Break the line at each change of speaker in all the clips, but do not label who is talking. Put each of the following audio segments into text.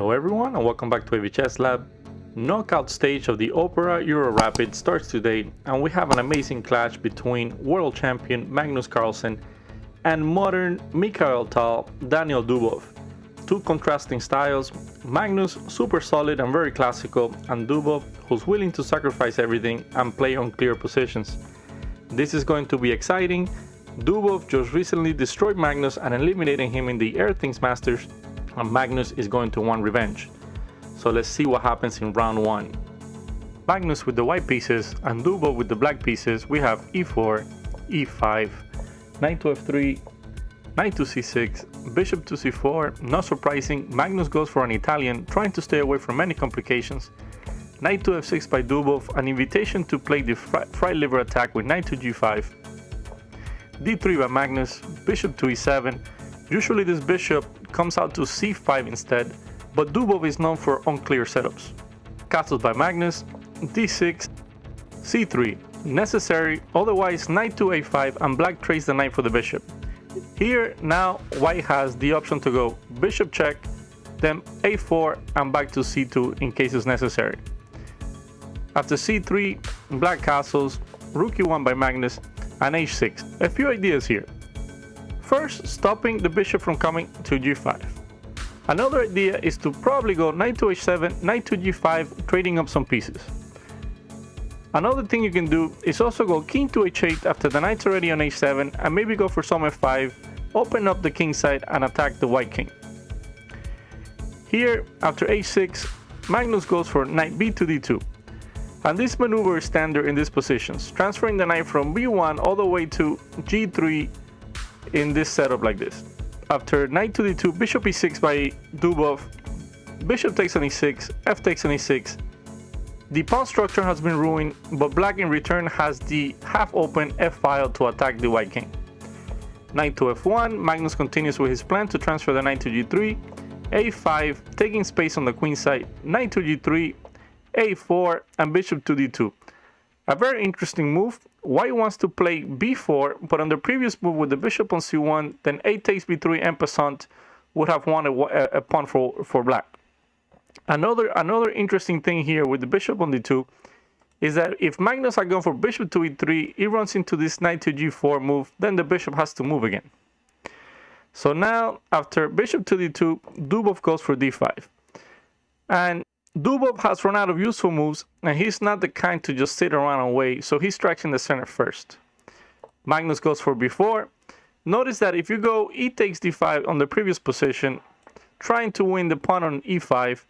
Hello everyone and welcome back to AV Chess Lab. Knockout stage of the Opera Euro Rapid starts today and we have an amazing clash between world champion Magnus Carlsen and modern Mikhail Tal Daniil Dubov. Two contrasting styles, Magnus super solid and very classical, and Dubov who's willing to sacrifice everything and play unclear positions. This is going to be exciting. Dubov just recently destroyed Magnus and eliminated him in the Airthings Masters, and Magnus is going to want revenge. So let's see what happens in round 1. Magnus with the white pieces and Dubov with the black pieces. We have e4, e5, knight to f3, knight to c6, bishop to c4. Not surprising, Magnus goes for an Italian, trying to stay away from any complications. Knight to f6 by Dubov, an invitation to play the fried liver attack with knight to g5. d3 by Magnus, bishop to e7. Usually this bishop comes out to c5 instead, but Dubov is known for unclear setups. Castles by Magnus, d6, c3, necessary, otherwise knight to a5 and black trades the knight for the bishop. Here now white has the option to go bishop check, then a4 and back to c2 in case it's necessary. After c3, black castles, rook e1 by Magnus, and h6. A few ideas here. First, stopping the bishop from coming to g5. Another idea is to probably go knight to h7, knight to g5, trading up some pieces. Another thing you can do is also go king to h8 after the knight's already on h7 and maybe go for some f5, open up the king side and attack the white king. Here, after h6, Magnus goes for knight b to d2. And this maneuver is standard in these positions, transferring the knight from b1 all the way to g3 in this setup like this. After knight to d2, bishop e6 by Dubov, bishop takes on e6, f takes on e6. The pawn structure has been ruined, but black in return has the half-open f-file to attack the white king. Knight to f1, Magnus continues with his plan to transfer the knight to g3, a5, taking space on the queen side, knight to g3, a4, and bishop to d2. A very interesting move. White wants to play b4, but on the previous move with the bishop on c1, then a takes b3 en passant would have won a pawn for black. Another interesting thing here with the bishop on d2 is that if Magnus had gone for bishop to e3, he runs into this knight to g4 move, then the bishop has to move again. So now, after bishop to d2, Dubov goes for d5. And Dubov has run out of useful moves, and he's not the kind to just sit around and wait, so he strikes in the center first. Magnus goes for b4. Notice that if you go e takes d5 on the previous position, trying to win the pawn on e5,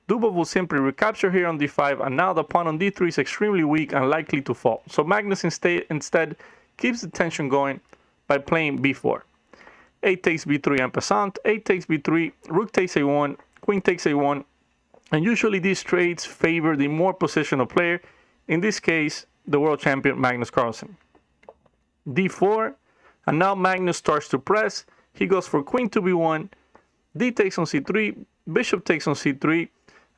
Dubov will simply recapture here on d5, and now the pawn on d3 is extremely weak and likely to fall. So Magnus instead keeps the tension going by playing b4. A takes b3 en passant, a takes b3, rook takes a1, queen takes a1, and usually these trades favor the more positional player, in this case, the world champion Magnus Carlsen. d4, and now Magnus starts to press. He goes for queen to b1, d takes on c3, bishop takes on c3,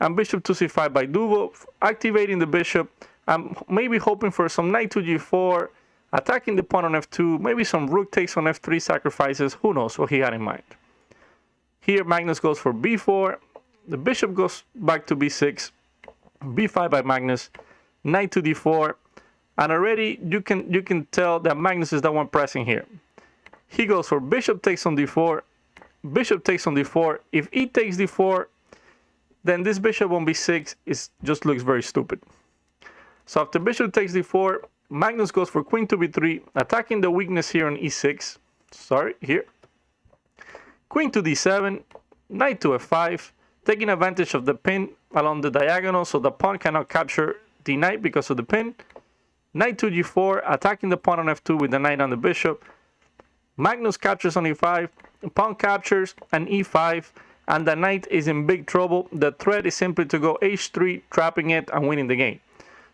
and bishop to c5 by Dubov, activating the bishop, and maybe hoping for some knight to g4, attacking the pawn on f2, maybe some rook takes on f3 sacrifices, who knows what he had in mind. Here Magnus goes for b4, the bishop goes back to b6, b5 by Magnus, knight to d4, and already you can tell that Magnus is the one pressing here. He goes for bishop takes on d4, bishop takes on d4. If e takes d4, then this bishop on b6 just looks very stupid. So after bishop takes d4, Magnus goes for queen to b3, attacking the weakness here on e6. Here. Queen to d7, knight to f5, taking advantage of the pin along the diagonal so the pawn cannot capture the knight because of the pin. Knight to g4, attacking the pawn on f2 with the knight on the bishop. Magnus captures on e5, pawn captures, and e5, and the knight is in big trouble. The threat is simply to go h3, trapping it and winning the game.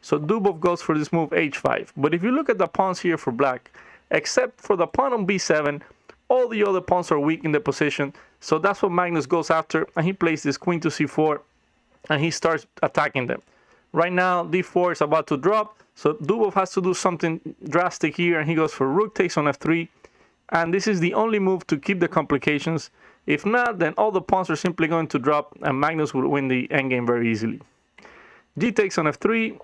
So Dubov goes for this move h5. But if you look at the pawns here for black, except for the pawn on b7, all the other pawns are weak in the position, so that's what Magnus goes after, and he plays this queen to c4, and he starts attacking them. Right now, d4 is about to drop, so Dubov has to do something drastic here, and he goes for rook takes on f3, and this is the only move to keep the complications, If not, then all the pawns are simply going to drop and Magnus will win the endgame very easily. G takes on f3.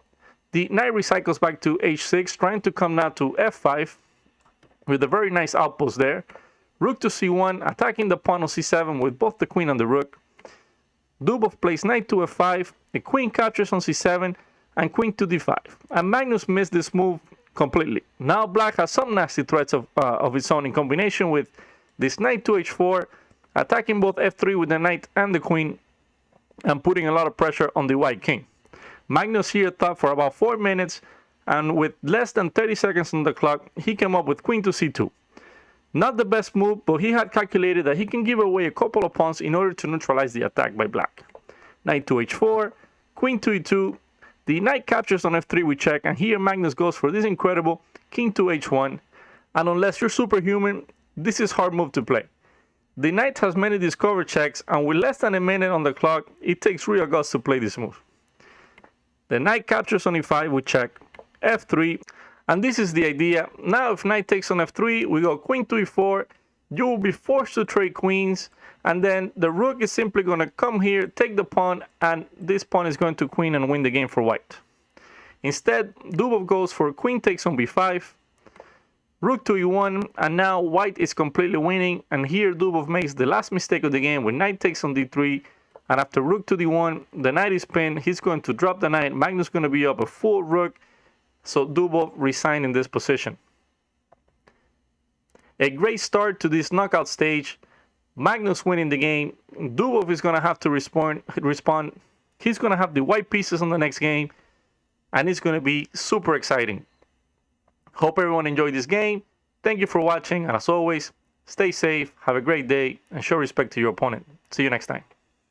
The knight recycles back to h6, trying to come now to f5 with a very nice outpost there. Rook to c1, attacking the pawn on c7 with both the queen and the rook. Dubov plays knight to f5, the queen captures on c7, and queen to d5. And Magnus missed this move completely. Now black has some nasty threats of its own in combination with this knight to h4, attacking both f3 with the knight and the queen, and putting a lot of pressure on the white king. Magnus here thought for about 4 minutes, and with less than 30 seconds on the clock, he came up with queen to c2. Not the best move, but he had calculated that he can give away a couple of pawns in order to neutralize the attack by black. Knight to h4, queen to e2, the knight captures on f3 with check, and here Magnus goes for this incredible king to h1, and unless you're superhuman, this is hard move to play. The knight has many discovered checks, and with less than a minute on the clock, it takes real guts to play this move. The knight captures on e5 with check, f3, and this is the idea. Now if knight takes on f3, we go queen to e4, you will be forced to trade queens, and then the rook is simply going to come here, take the pawn, and this pawn is going to queen and win the game for white. Instead, Dubov goes for queen takes on b5, rook to e1, and now white is completely winning, and here Dubov makes the last mistake of the game when knight takes on d3, and after rook to d1, the knight is pinned, he's going to drop the knight, Magnus is going to be up a full rook, so Dubov resigned in this position. A great start to this knockout stage, Magnus winning the game. Dubov is going to have to respond. He's going to have the white pieces on the next game, and it's going to be super exciting. Hope everyone enjoyed this game. Thank you for watching, and as always, stay safe, have a great day, and show respect to your opponent. See you next time.